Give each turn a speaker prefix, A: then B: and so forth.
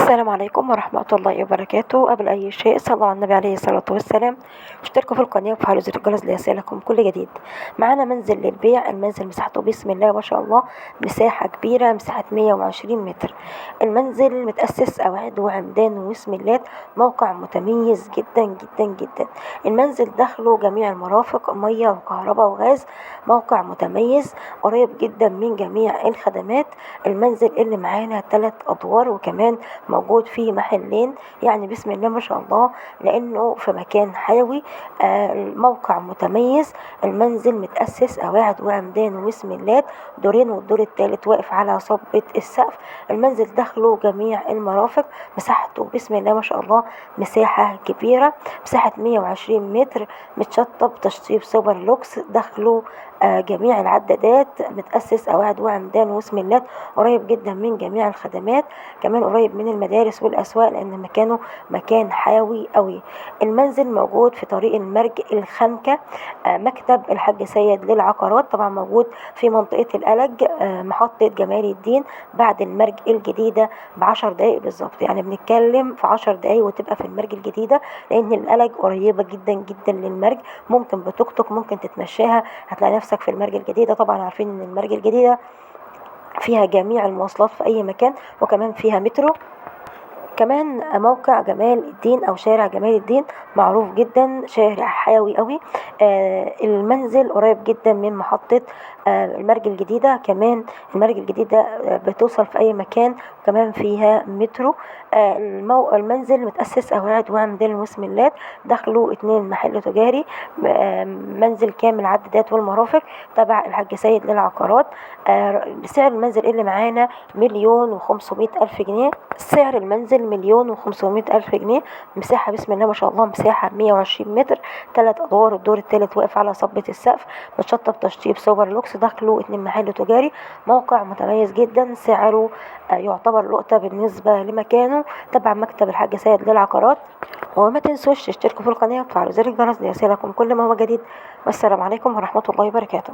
A: السلام عليكم ورحمة الله وبركاته. قبل أي شيء صلوا على النبي عليه الصلاة والسلام، اشتركوا في القناة وفعلوا زر الجرس ليصلكم كل جديد. معانا منزل للبيع. المنزل مساحته بسم الله ما شاء الله مساحة كبيرة، مساحة 120 متر. المنزل متأسس قواعد وعمدان وسملات، موقع متميز جدا جدا جدا. المنزل داخله جميع المرافق، مية وكهرباء وغاز. موقع متميز قريب جدا من جميع الخدمات. المنزل اللي معانا 3 أدوار، وكمان موجود فيه محلين، يعني بسم الله ما شاء الله لأنه في مكان حيوي. الموقع متميز. المنزل متأسس قواعد وعمدان وسملات، دورين والدور الثالث واقف على صبة السقف. المنزل داخله جميع المرافق، مساحته بسم الله ما شاء الله مساحة كبيرة، مساحة 120 متر، متشطب تشطيب سوبر لوكس. داخله جميع العدادات، متأسس قواعد وعمدان وسملات، قريب جدا من جميع الخدمات، كمان قريب من المدارس والأسواق لأن مكانه مكان حيوي قوي. المنزل موجود في طريق المرج الخنكة، مكتب الحاج سيد للعقارات، طبعا موجود في منطقة الألج، محطة جمال الدين بعد المرج الجديدة ب10 دقايق بالظبط. يعني بنتكلم في 10 دقايق وتبقى في المرج الجديدة، لأن الألج قريبة جدا جدا للمرج، ممكن بتوك توك ممكن تتمشاها هتلاقي نفسك في المرج الجديدة. طبعا عارفين ان المرج الجديدة فيها جميع المواصلات في أي مكان، وكمان فيها مترو. كمان موقع جمال الدين أو شارع جمال الدين معروف جدا، شارع حيوي قوي. المنزل قريب جدا من محطة المرج الجديدة. كمان المرج الجديدة بتوصل في أي مكان، وكمان فيها مترو. المنزل متأسس قواعد وعمدان وسملات، داخله 2 محل تجاري. منزل كامل عدادات والمرافق، تبع الحاج سيد للعقارات. سعر المنزل اللي معانا 1,500,000 جنيه. سعر المنزل 1,500,000 جنيه. مساحة بسم الله ما شاء الله مساحة 120 متر، 3 أدوار، الدور الثالث واقف على صبة السقف، متشطب تشطيب سوبر لوكس، داخله 2 محل تجاري. موقع متميز جدا، سعره يعتبر لقطة بالنسبة لمكانه، تبع مكتب الحاج سيد للعقارات. وما تنسوش تشتركوا في القناة وتفعلوا زر الجرس ليصلكم كل ما هو جديد. والسلام عليكم ورحمة الله وبركاته.